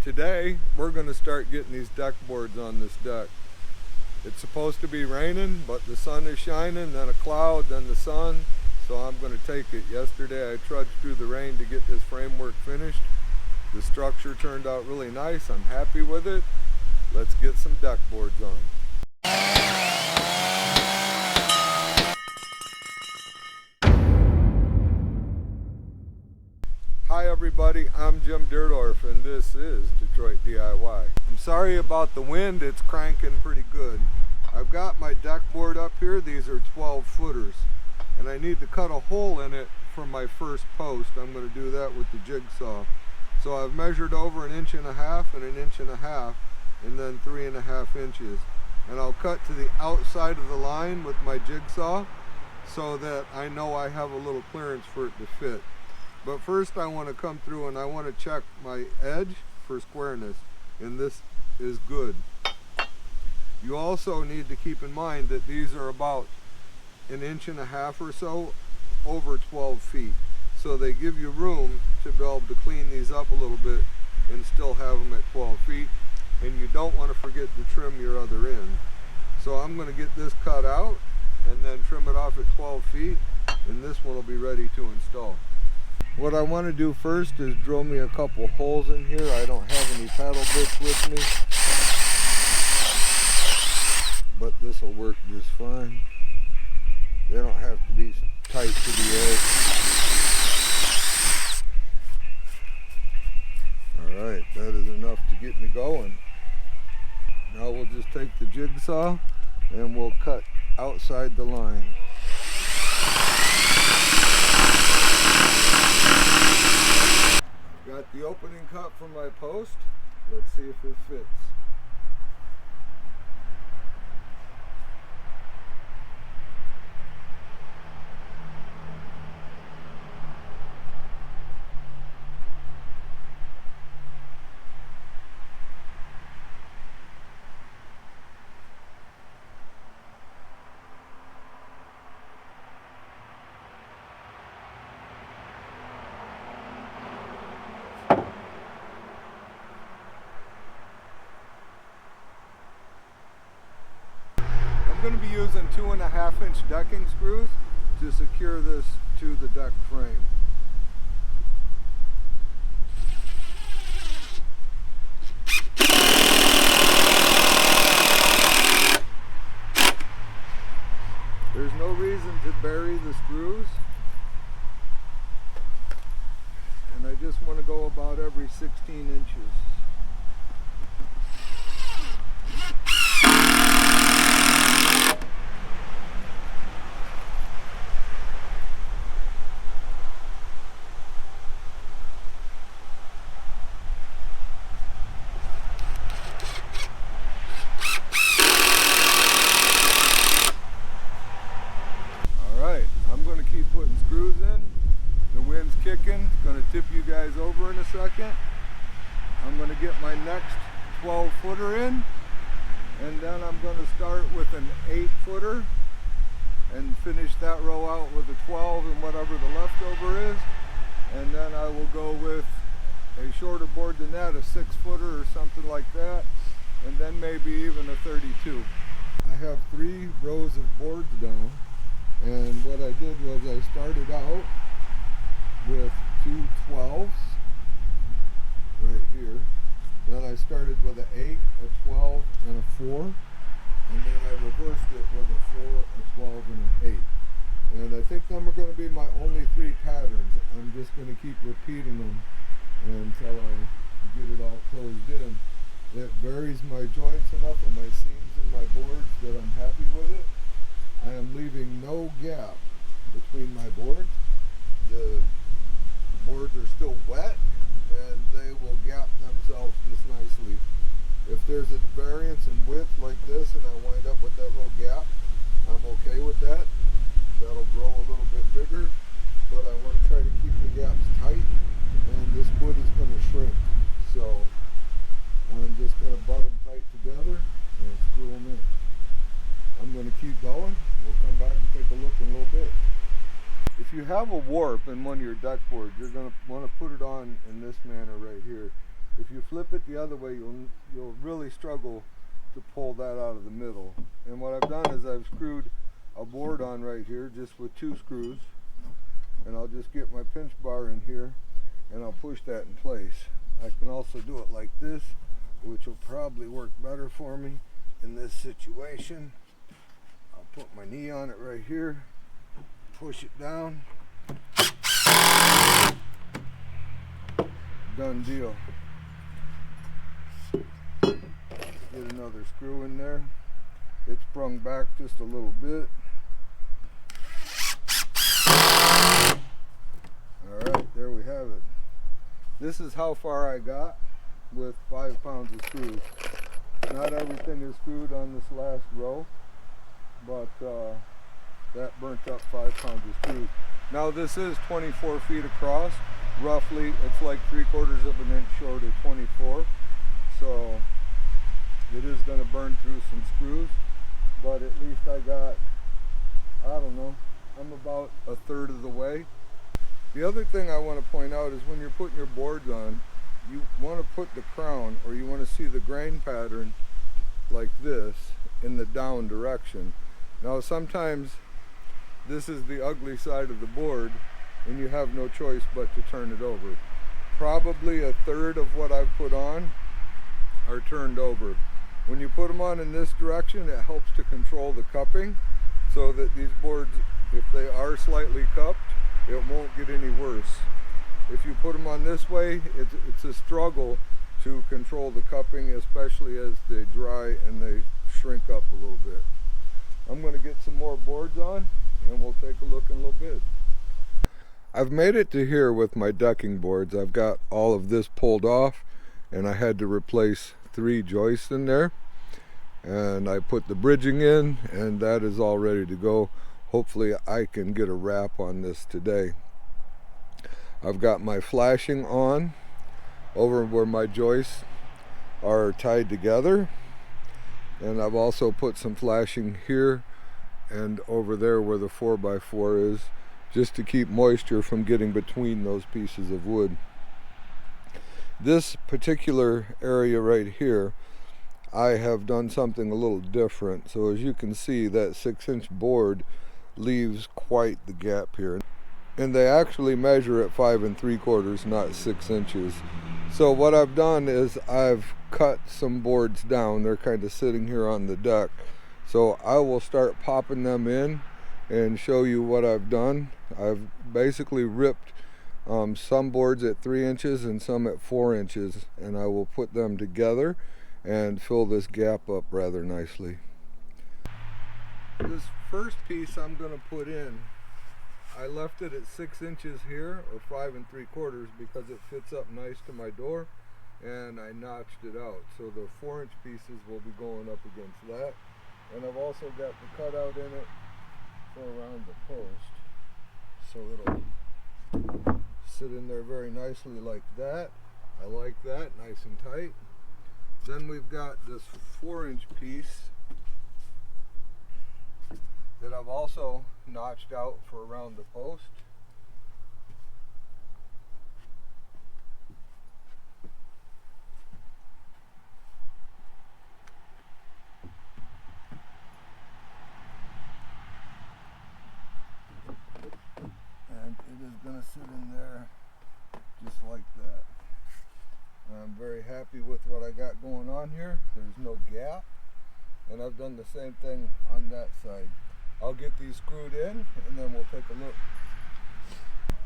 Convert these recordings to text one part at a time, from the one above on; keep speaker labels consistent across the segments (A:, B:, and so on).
A: Today we're going to start getting these deck boards on this deck. It's supposed to be raining, but the sun is shining, then a cloud, then the sun, so I'm going to take it. Yesterday I trudged through the rain to get this framework finished. The structure turned out really nice. I'm happy with it. Let's get some deck boards on. Hi everybody, I'm Jim Dirtdorf and this is Detroit DIY. I'm sorry about the wind, it's cranking pretty good. I've got my deck board up here. These are 12 footers and I need to cut a hole in it for my first post. I'm going to do that with the jigsaw. So I've measured over 1.5 inches and 1.5 inches and then 3.5 inches. And I'll cut to the outside of the line with my jigsaw so that I know I have a little clearance for it to fit. But first I want to come through and I want to check my edge for squareness, and this is good. You also need to keep in mind that these are about 1.5 inches or so over 12 feet. So they give you room to be able to clean these up a little bit and still have them at 12 feet. And you don't want to forget to trim your other end. So I'm going to get this cut out and then trim it off at 12 feet, and this one will be ready to install. What I want to do first is drill me a couple holes in here. I don't have any paddle bits with me, but this will work just fine. They don't have to be tight to the edge. Alright, that is enough to get me going. Now we'll just take the jigsaw and we'll cut outside the line. Got the opening cut for my post. Let's see if it fits. I'm going to be using 2.5-inch decking screws to secure this to the deck frame. There's no reason to bury the screws, and I just want to go about every 16 inches. Keep putting screws in. The wind's kicking. It's going to tip you guys over in a second. I'm going to get my next 12 footer in, and then I'm going to start with an 8 footer and finish that row out with a 12 and whatever the leftover is, and then I will go with a shorter board than that, a 6 footer or something like that, and then maybe even a 32. I have 3 rows of boards down. And what I did was I started out with 2 12s right here. Then I started with an 8, a 12, and a 4. And then I reversed it with a 4, a 12, and an 8. And I think them are going to be my only 3 patterns. I'm just going to keep repeating them until I get it all closed in. It varies my joints enough and my seams in my boards that I'm happy with it. I am leaving no gap between my boards. The boards are still wet and they will gap themselves just nicely. If there's a variance in width like this and I wind up with that little gap, I'm okay with that. That'll grow a little bit bigger, but I want to try to keep the gaps tight, and this wood is going to shrink. So I'm just going to butt them tight together and screw them in. I'm going to keep going. We'll come back and take a look in a little bit. If you have a warp in one of your deck boards, you're going to want to put it on in this manner right here. If you flip it the other way, you'll really struggle to pull that out of the middle. And what I've done is I've screwed a board on right here just with 2 screws, and I'll just get my pinch bar in here and I'll push that in place. I can also do it like this, which will probably work better for me in this situation. I'll put my knee on it right here, push it down, done deal. Get another screw in there. It sprung back just a little bit. Alright, there we have it. This is how far I got with 5 pounds of screws. Not everything is screwed on this last row, but that burnt up 5 pounds of screws. Now this is 24 feet across. Roughly, it's like 3/4 of an inch short of 24. So it is going to burn through some screws, but at least I got, I don't know, I'm about 1/3 of the way. The other thing I want to point out is when you're putting your boards on, you want to put the crown, or you want to see the grain pattern like this in the down direction. Now sometimes this is the ugly side of the board and you have no choice but to turn it over. Probably 1/3 of what I've put on are turned over. When you put them on in this direction, it helps to control the cupping so that these boards, if they are slightly cupped, it won't get any worse. If you put them on this way, it's a struggle to control the cupping, especially as they dry and they shrink up a little bit. I'm going to get some more boards on and we'll take a look in a little bit. I've made it to here with my decking boards. I've got all of this pulled off and I had to replace 3 joists in there, and I put the bridging in and that is all ready to go. Hopefully I can get a wrap on this today. I've got my flashing on over where my joists are tied together, and I've also put some flashing here and over there where the 4x4 is, just to keep moisture from getting between those pieces of wood. This particular area right here, I have done something a little different. So as you can see, that 6-inch board leaves quite the gap here. And they actually measure at 5 3/4, not 6 inches. So what I've done is I've cut some boards down. They're kind of sitting here on the deck. So I will start popping them in and show you what I've done. I've basically ripped some boards at 3 inches and some at 4 inches, and I will put them together and fill this gap up rather nicely. This first piece I'm going to put in, I left it at 6 inches here, or 5 3/4, because it fits up nice to my door, and I notched it out. So the 4-inch pieces will be going up against that. And I've also got the cutout in it for around the post, so it'll sit in there very nicely like that. I like that, nice and tight. Then we've got this 4-inch piece that I've also notched out for around the post. And it is going to sit in there just like that. I'm very happy with what I got going on here. There's no gap, and I've done the same thing on that side. I'll get these screwed in and then we'll take a look.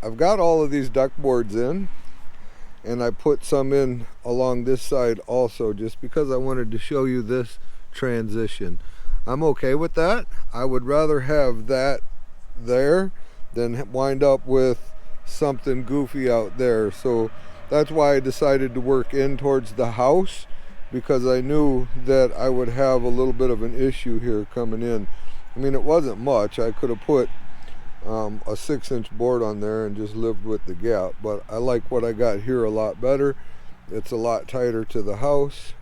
A: I've got all of these duck boards in, and I put some in along this side also, just because I wanted to show you this transition. I'm okay with that. I would rather have that there than wind up with something goofy out there. So that's why I decided to work in towards the house, because I knew that I would have a little bit of an issue here coming in. I mean, it wasn't much. I could have put a 6-inch board on there and just lived with the gap, but I like what I got here a lot better. It's a lot tighter to the house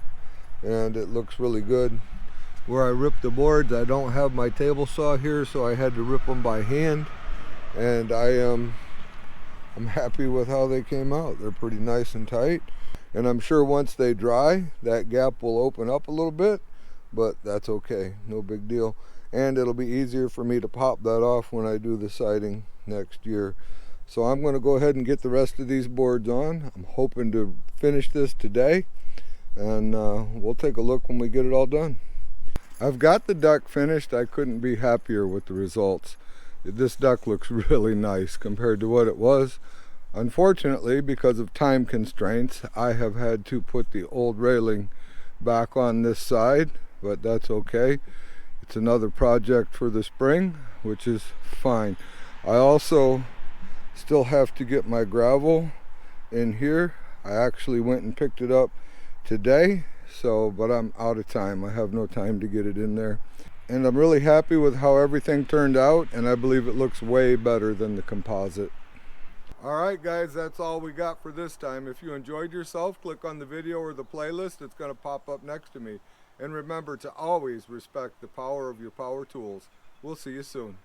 A: and it looks really good. Where I ripped the boards, I don't have my table saw here, so I had to rip them by hand, and I'm happy with how they came out. They're pretty nice and tight. And I'm sure once they dry, that gap will open up a little bit, but that's okay, no big deal. And it'll be easier for me to pop that off when I do the siding next year. So I'm going to go ahead and get the rest of these boards on. I'm hoping to finish this today, and we'll take a look when we get it all done. I've got the deck finished. I couldn't be happier with the results. This deck looks really nice compared to what it was. Unfortunately, because of time constraints, I have had to put the old railing back on this side, but that's okay. It's another project for the spring, which is fine. I also still have to get my gravel in here. I actually went and picked it up today, but I'm out of time. I have no time to get it in there. And I'm really happy with how everything turned out, and I believe it looks way better than the composite. Alright guys, that's all we got for this time. If you enjoyed yourself, click on the video or the playlist. It's going to pop up next to me. And remember to always respect the power of your power tools. We'll see you soon.